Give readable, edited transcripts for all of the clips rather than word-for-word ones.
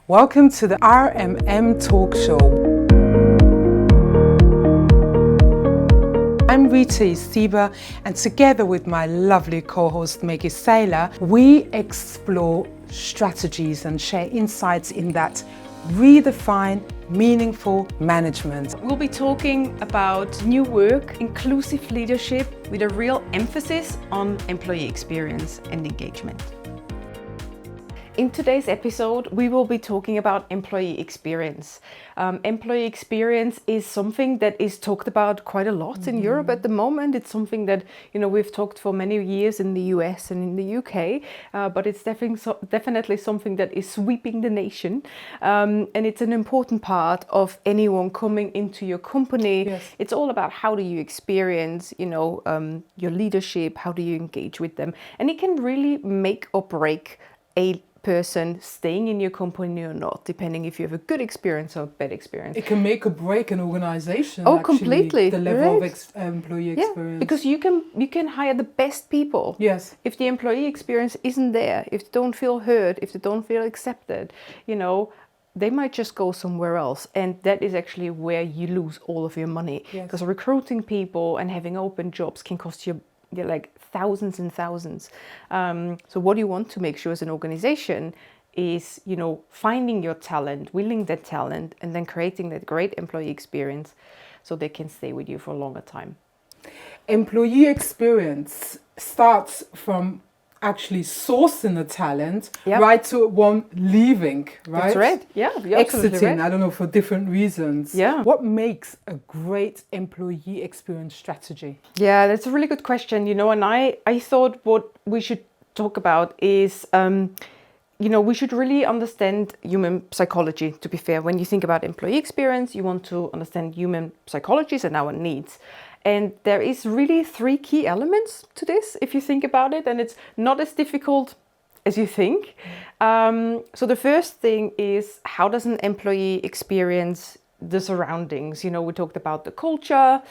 Welcome to the RMM Talkshow. I'm Rita Isiba, and together with my lovely co-host Margareta Sailer, we explore strategies and share insights in that redefine meaningful management. We'll be talking about new work, inclusive leadership with a real emphasis on employee experience and engagement. In today's episode, we will be talking about employee experience. Employee experience is something that is talked about quite a lot in Europe at the moment. It's something that, we've talked for many years in the US and in the UK, but it's definitely something that is sweeping the nation. And it's an important part of anyone coming into your company. Yes. It's all about how do you experience, your leadership, how do you engage with them? And it can really make or break a person staying in your company or not, depending if you have a good experience or a bad experience. It can make or break an organization. Oh, actually, completely. The level Right. of employee Yeah, experience. because you can hire the best people. Yes. If the employee experience isn't there, if they don't feel heard, if they don't feel accepted, they might just go somewhere else. And that is actually where you lose all of your money. Yes. Because recruiting people and having open jobs can cost you like thousands and thousands. So what you want to make sure as an organization is, finding your talent, willing that talent, and then creating that great employee experience so they can stay with you for a longer time. Employee experience starts from actually sourcing the talent, Yep. right to one leaving, right? That's right. Yeah, you're absolutely Exiting, right. I don't know, for different reasons. Yeah. What makes a great employee experience strategy? Yeah, that's a really good question, and I thought what we should talk about is, we should really understand human psychology, to be fair. When you think about employee experience, you want to understand human psychologies and our needs. And there is really 3 key elements to this, if you think about it, and it's not as difficult as you think. So the first thing is, how does an employee experience the surroundings? We talked about the culture,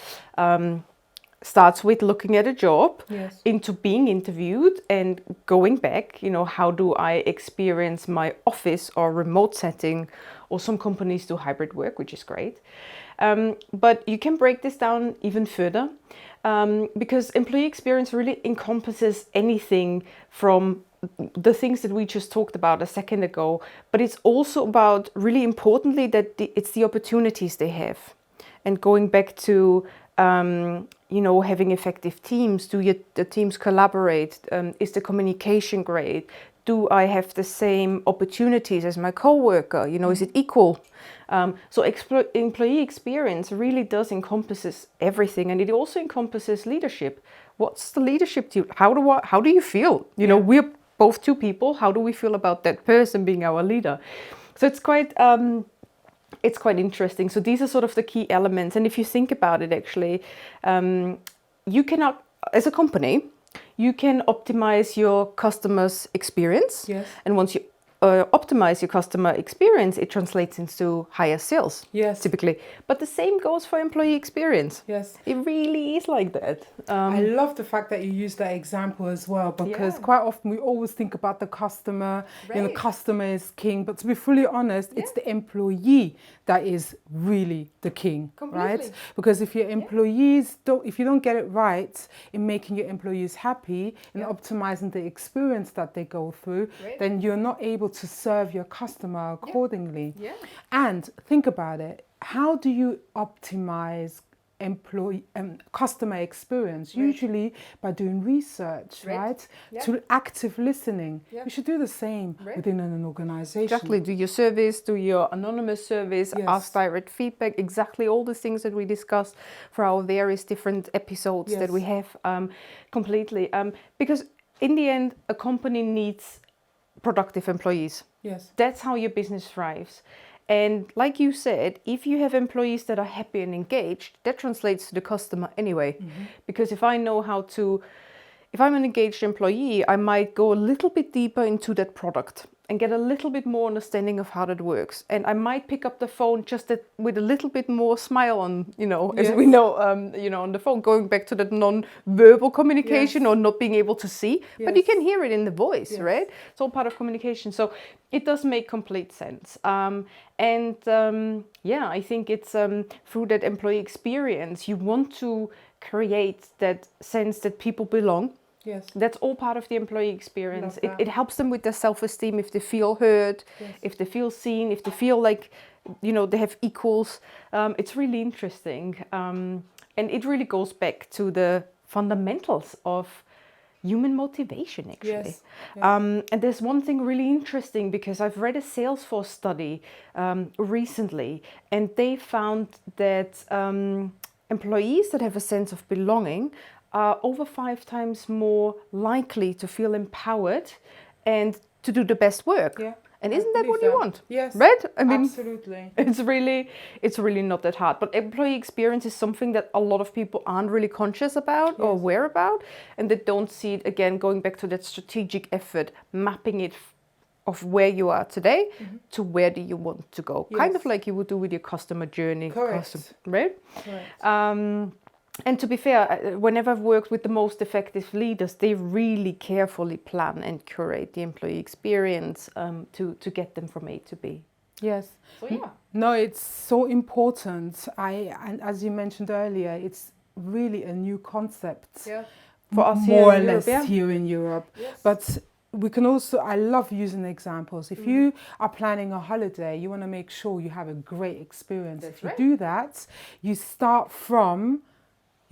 starts with looking at a job, Yes. into being interviewed and going back, how do I experience my office or remote setting, or some companies do hybrid work, which is great. But you can break this down even further, because employee experience really encompasses anything from the things that we just talked about a second ago, but it's also about, really importantly, that it's the opportunities they have. And going back to, having effective teams, do the teams collaborate? Is the communication great? Do I have the same opportunities as my coworker? Is it equal? So employee experience really does encompasses everything, and it also encompasses leadership. What's the leadership to you? How do you feel? We're both 2 people. How do we feel about that person being our leader? So it's quite interesting. So these are sort of the key elements. And if you think about it, actually, you cannot, as a company, you can optimize your customers' experience. Yes. And once you optimize your customer experience, it translates into higher sales. Yes. Typically. But the same goes for employee experience. Yes. It really is like that. I love the fact that you use that example as well, because Yeah. quite often we always think about the customer, Right. customer is king, but to be fully honest, it's the employee that is really the king, right? Completely. Because if your employees if you don't get it right in making your employees happy and optimizing the experience that they go through, Right. then you're not able to serve your customer accordingly. Yeah. And think about it, how do you optimize customer experience? Right. Usually by doing research, Right. right? Yeah. To active listening. Yeah. We should do the same Right. within an organization. Exactly. Do your surveys, do your anonymous surveys, Yes. ask direct feedback, exactly all the things that we discussed for our various different episodes that Yes. we have, completely. Because in the end, a company needs productive employees. Yes. That's how your business thrives. And like you said, if you have employees that are happy and engaged, that translates to the customer anyway. Because if I'm an engaged employee, I might go a little bit deeper into that product and get a little bit more understanding of how that works. And I might pick up the phone just with a little bit more smile on, as we know, on the phone, going back to that non-verbal communication or not being able to see, but you can hear it in the voice, right? It's all part of communication. So it does make complete sense. I think it's through that employee experience, you want to create that sense that people belong. Yes. That's all part of the employee experience. It helps them with their self-esteem if they feel heard, if they feel seen, if they feel like, they have equals. It's really interesting. And it really goes back to the fundamentals of human motivation, actually. Yes. And there's one thing really interesting, because I've read a Salesforce study recently, and they found that employees that have a sense of belonging are over 5 times more likely to feel empowered and to do the best work. Yeah. And isn't that what you want? Yes. Right? I mean, absolutely. It's really not that hard. But employee experience is something that a lot of people aren't really conscious about or aware about, and they don't see it, again, going back to that strategic effort, mapping it of where you are today to where do you want to go. Kind of like you would do with your customer journey. Correct. Right? Correct. And to be fair, whenever I've worked with the most effective leaders, they really carefully plan and curate the employee experience to get them from A to B. Yes. So yeah. No, it's so important. And as you mentioned earlier, it's really a new concept for us more here or in less Europe, here in Europe. Yes. But we can also, I love using examples. If you are planning a holiday, you want to make sure you have a great experience. That's if you right. do that, you start from,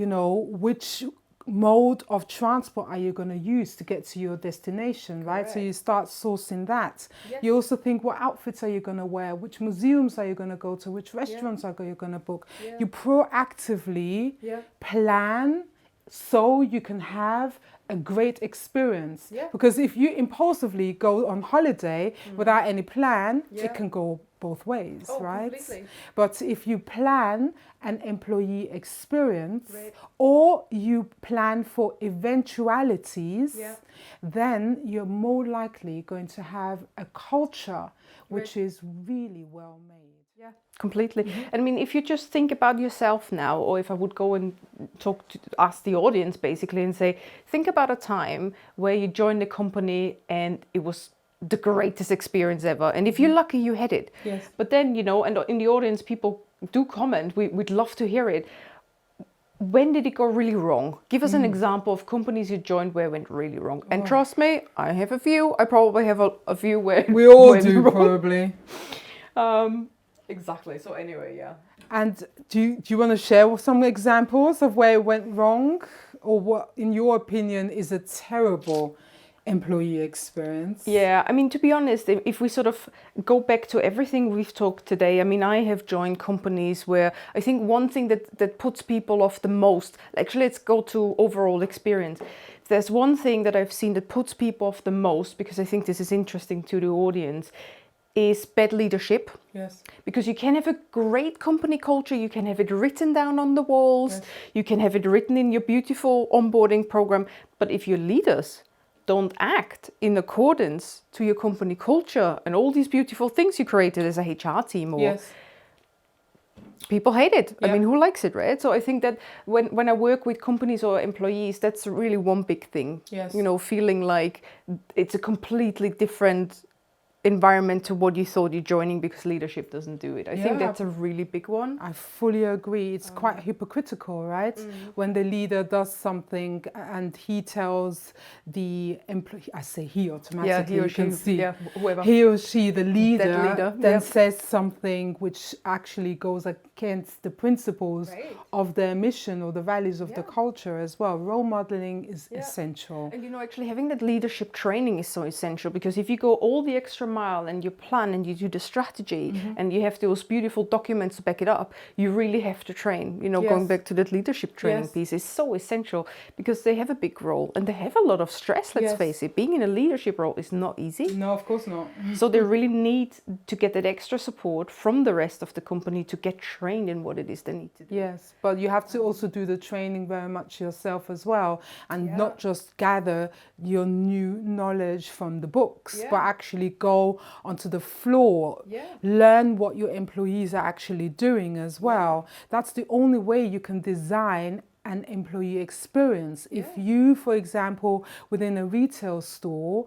which mode of transport are you going to use to get to your destination, right? Correct. So you start sourcing that. Yes. You also think, what outfits are you going to wear? Which museums are you going to go to? Which restaurants are you going to book? Yeah. You proactively plan so you can have a great experience. Yeah. Because if you impulsively go on holiday without any plan, it can go both ways, right? Completely. But if you plan an employee experience Right. or you plan for eventualities, then you're more likely going to have a culture which is really well made. Yeah, completely. I mean, if you just think about yourself now, or if I would go and ask the audience basically and say, think about a time where you joined a company and it was the greatest experience ever. And if you're lucky, you had it. Yes. But then, and in the audience, people do comment, we'd love to hear it. When did it go really wrong? Give us an example of companies you joined where it went really wrong. And trust me, I have a few. I probably have a few where We all went do, wrong. probably. Exactly. So anyway, yeah. And do you want to share some examples of where it went wrong, or what, in your opinion, is a terrible employee experience? Yeah, I mean, to be honest, if we sort of go back to everything we've talked today, I mean, I have joined companies where I think one thing that puts people off the most, actually, let's go to overall experience. There's one thing that I've seen that puts people off the most, because I think this is interesting to the audience, is bad leadership. Yes. Because you can have a great company culture, you can have it written down on the walls, you can have it written in your beautiful onboarding program, but if your leaders don't act in accordance to your company culture and all these beautiful things you created as a HR team, or people hate it. I mean, who likes it, right? So I think that when I work with companies or employees, that's really one big thing. Yes. Feeling like it's a completely different environment to what you thought you're joining because leadership doesn't do it. I think that's a really big one. I fully agree. It's quite hypocritical, right? When the leader does something and he tells the employee, I say he automatically, he or you can she, see, whoever. he or she, the leader, then Yep. says something which actually goes against the principles of their mission or the values of the culture as well. Role modeling is essential. And actually having that leadership training is so essential, because if you go all the extra mile and you plan and you do the strategy and you have those beautiful documents to back it up, you really have to train. Going back to that leadership training piece is so essential, because they have a big role and they have a lot of stress, let's face it. Being in a leadership role is not easy. No, of course not. So they really need to get that extra support from the rest of the company to get trained in what it is they need to do. Yes, but you have to also do the training very much yourself as well, and not just gather your new knowledge from the books, but actually go go onto the floor, learn what your employees are actually doing as well. That's the only way you can design an employee experience. If you, for example, within a retail store,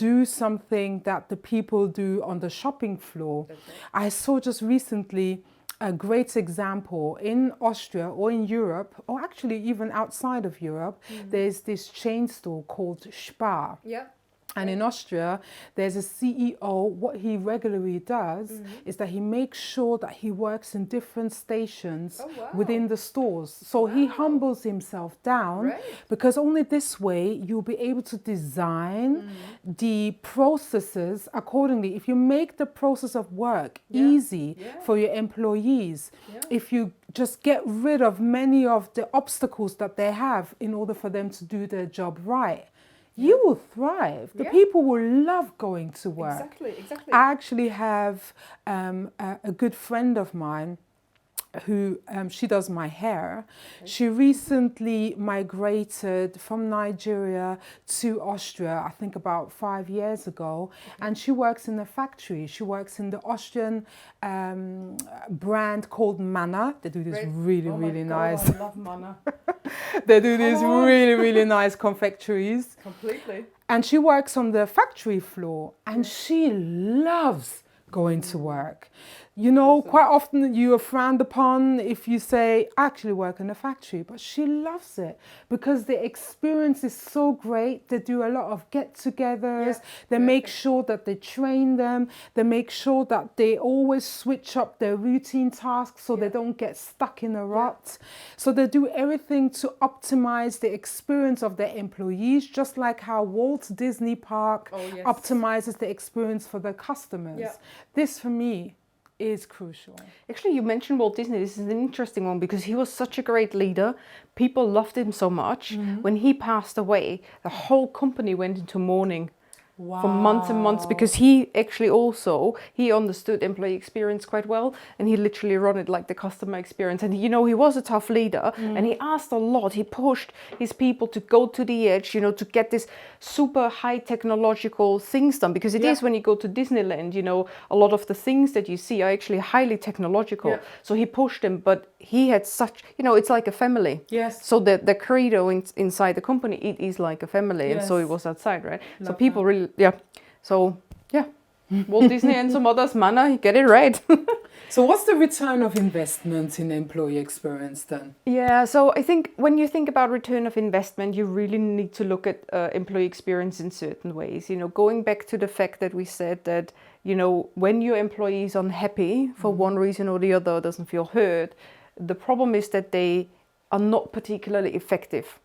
do something that the people do on the shopping floor. I saw just recently a great example in Austria or in Europe, or actually even outside of Europe. There's this chain store called Spar. And in Austria, there's a CEO. What he regularly does is that he makes sure that he works in different stations within the stores. So he humbles himself down, because only this way you'll be able to design the processes accordingly. If you make the process of work easy for your employees, if you just get rid of many of the obstacles that they have in order for them to do their job right, you will thrive. The people will love going to work. Exactly. I actually have a good friend of mine who she does my hair. She recently migrated from Nigeria to Austria, I think about 5 years ago, and she works in a factory. She works in the Austrian brand called Manna. They do this really nice. I love Manna. They do these really nice confectionaries. Completely. And she works on the factory floor, and she loves going to work. You know, quite often you are frowned upon if you say, I actually work in a factory, but she loves it because the experience is so great. They do a lot of get-togethers. They make sure that they train them. They make sure that they always switch up their routine tasks so they don't get stuck in a rut. So they do everything to optimize the experience of their employees, just like how Walt Disney Park optimizes the experience for their customers. This, for me, is crucial. Actually, you mentioned Walt Disney. This is an interesting one because he was such a great leader. People loved him so much. When he passed away, the whole company went into mourning for months and months, because he actually he understood employee experience quite well, and he literally run it like the customer experience. And you know, he was a tough leader, and he asked a lot. He pushed his people to go to the edge, you know, to get this super high technological things done, because it is, when you go to Disneyland, you know, a lot of the things that you see are actually highly technological. So he pushed them, but he had such, you know, it's like a family. So the credo inside the company, it is like a family. And so it was outside, right? So people really, Walt Disney and some others, Manna, you get it right. So what's the return of investment in employee experience then? Yeah, so I think when you think about return of investment, you really need to look at employee experience in certain ways. You know, going back to the fact that we said that, you know, when your employee is unhappy for one reason or the other, doesn't feel heard, the problem is that they are not particularly effective.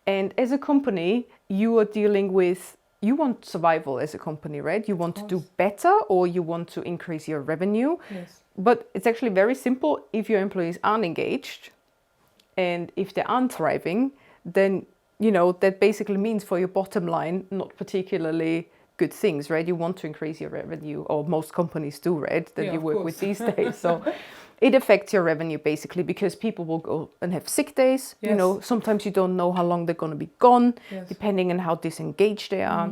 And as a company, you are dealing with, you want survival as a company, right? You want to do better, or you want to increase your revenue. But it's actually very simple. If your employees aren't engaged and if they aren't thriving, then, you know, that basically means for your bottom line, not particularly good things, right? You want to increase your revenue, or most companies do, right? That you work with these days. So it affects your revenue basically, because people will go and have sick days. You know, sometimes you don't know how long they're going to be gone, depending on how disengaged they are.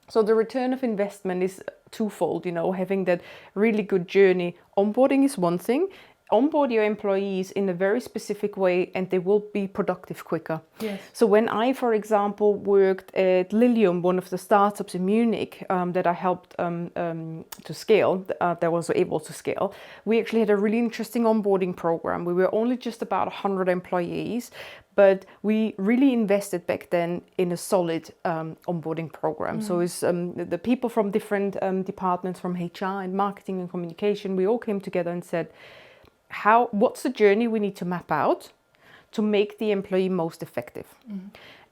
So the return of investment is twofold, you know, having that really good journey. Onboarding is one thing. Onboard your employees in a very specific way, and they will be productive quicker. So when I, for example, worked at Lilium, one of the startups in Munich that I helped to scale, that was able to scale, we actually had a really interesting onboarding program. We were only just about 100 employees, but we really invested back then in a solid onboarding program. So it's the people from different departments, from HR and marketing and communication, we all came together and said, what's the journey we need to map out to make the employee most effective?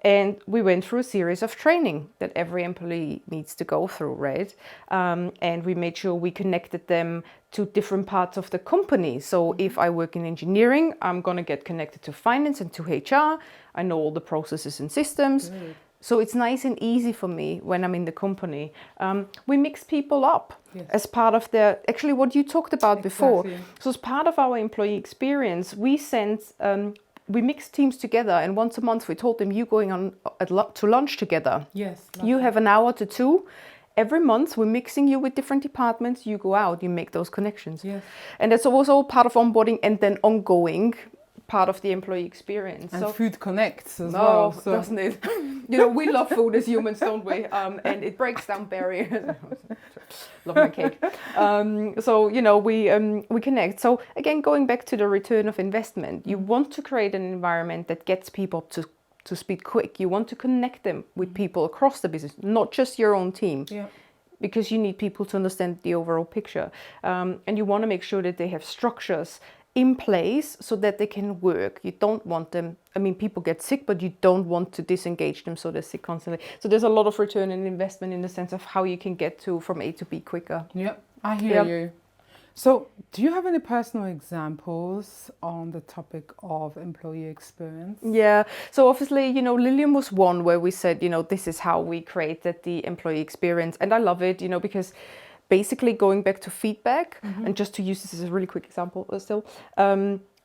And we went through a series of training that every employee needs to go through, right? And we made sure we connected them to different parts of the company. So if I work in engineering, I'm going to get connected to finance and to HR. I know all the processes and systems. So it's nice and easy for me when I'm in the company. We mix people up as part of actually what you talked about before. So as part of our employee experience, we mixed teams together, and once a month we told them, you going on to lunch together. You have an hour to 2, every month we're mixing you with different departments. You go out, you make those connections. Yes. And that's also part of onboarding and then ongoing part of the employee experience. And food connects as well. So. Doesn't it? We love food as humans, don't we? And it breaks down barriers. Love my cake. We connect. So again, going back to the return of investment, you want to create an environment that gets people to speed quick. You want to connect them with people across the business, not just your own team. Yeah. Because you need people to understand the overall picture. And you want to make sure that they have structures in place so that they can work. You don't want them, people get sick, but you don't want to disengage them so they're sick constantly. So there's a lot of return on investment in the sense of how you can get from A to B quicker. Yep, I hear you. So do you have any personal examples on the topic of employee experience? Yeah, so obviously, Lilium was one where we said, this is how we created the employee experience. And I love it, because basically going back to feedback, and just to use this as a really quick example still,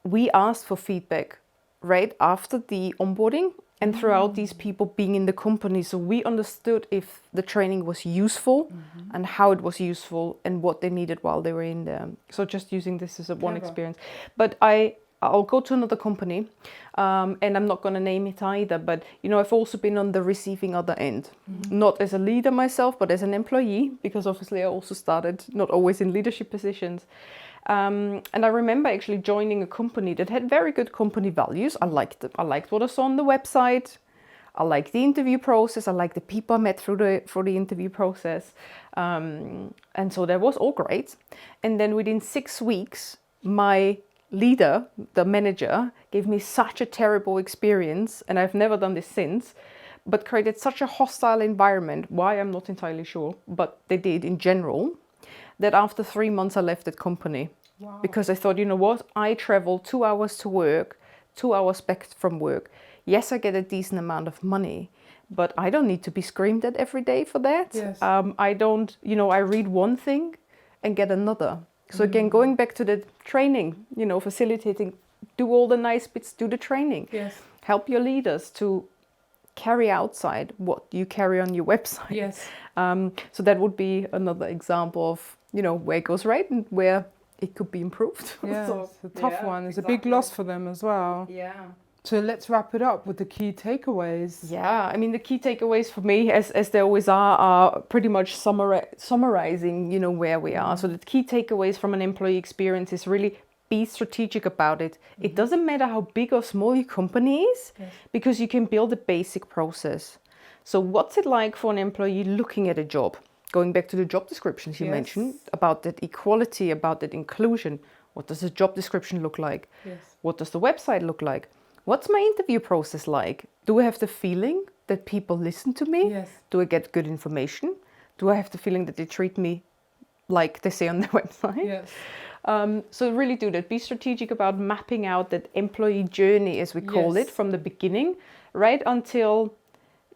we asked for feedback right after the onboarding and throughout these people being in the company. So we understood if the training was useful and how it was useful and what they needed while they were in there. So just using this as one experience. But I'll go to another company, and I'm not going to name it either, but I've also been on the receiving other end, not as a leader myself, but as an employee, because obviously I also started not always in leadership positions. And I remember actually joining a company that had very good company values. I liked it. I liked what I saw on the website. I liked the interview process. I liked the people I met for the interview process. And so that was all great. And then within 6 weeks, my leader, the manager, gave me such a terrible experience, and I've never done this since, but created such a hostile environment. Why, I'm not entirely sure, but they did in general, that after 3 months I left that company. Wow. Because I thought, I travel 2 hours to work, 2 hours back from work. Yes, I get a decent amount of money, but I don't need to be screamed at every day for that. Yes. I don't, I read one thing and get another. So again, going back to the training, facilitating, do all the nice bits, do the training. Yes. Help your leaders to carry outside what you carry on your website. Yes. So that would be another example of, where it goes right and where it could be improved. Yeah, So, it's a tough one. It's a big loss for them as well. Yeah. So let's wrap it up with the key takeaways. Yeah, the key takeaways for me, as they always are pretty much summarizing, where we are. So the key takeaways from an employee experience is really be strategic about it. It doesn't matter how big or small your company is, because you can build a basic process. So what's it like for an employee looking at a job? Going back to the job descriptions you mentioned, about that equality, about that inclusion. What does a job description look like? Yes. What does the website look like? What's my interview process like? Do I have the feeling that people listen to me? Yes. Do I get good information? Do I have the feeling that they treat me like they say on their website? Yes. So really do that. Be strategic about mapping out that employee journey, as we call it, from the beginning, right until,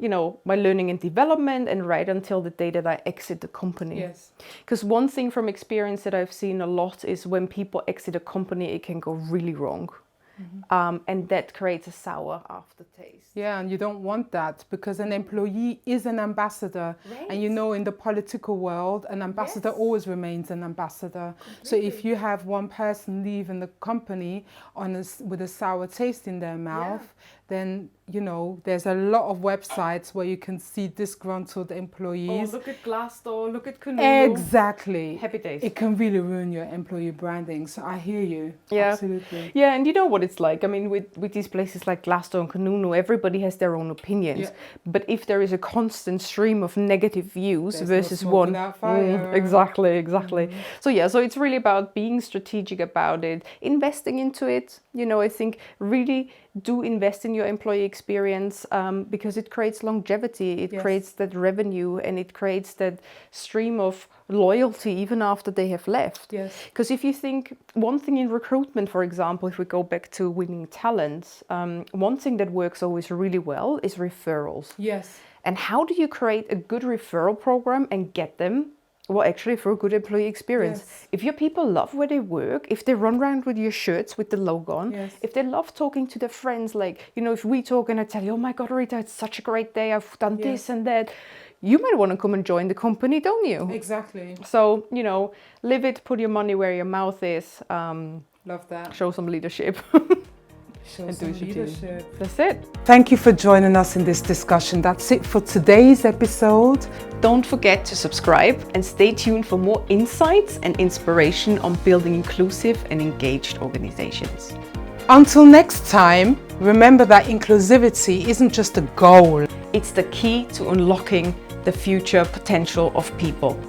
my learning and development, and right until the day that I exit the company. Yes. Because one thing from experience that I've seen a lot is when people exit a company, it can go really wrong. And that creates a sour aftertaste. Yeah, and you don't want that, because an employee is an ambassador. Right. And in the political world, an ambassador always remains an ambassador. Completely. So if you have one person leaving the company with a sour taste in their mouth, then, there's a lot of websites where you can see disgruntled employees. Oh, look at Glassdoor, look at Kununu. Exactly. Happy days. It can really ruin your employee branding. So I hear you. Yeah. Absolutely. Yeah, and you know what it's like. With these places like Glassdoor and Kununu, everybody has their own opinions. Yeah. But if there is a constant stream of negative views versus one. Exactly. So so it's really about being strategic about it, investing into it. I think really do invest in your employee experience, because it creates longevity, it creates that revenue, and it creates that stream of loyalty even after they have left. Yes. Because if you think, one thing in recruitment, for example, if we go back to winning talent, one thing that works always really well is referrals. Yes. And how do you create a good referral program and get them? Well, actually, for a good employee experience. Yes. If your people love where they work, if they run around with your shirts with the logo on, if they love talking to their friends, like, if we talk and I tell you, oh my God, Rita, it's such a great day, I've done this and that, you might want to come and join the company, don't you? Exactly. So, live it, put your money where your mouth is. Love that. Show some leadership. Show some leadership. That's it. Thank you for joining us in this discussion. That's it for today's episode. Don't forget to subscribe and stay tuned for more insights and inspiration on building inclusive and engaged organizations. Until next time, remember that inclusivity isn't just a goal. It's the key to unlocking the future potential of people.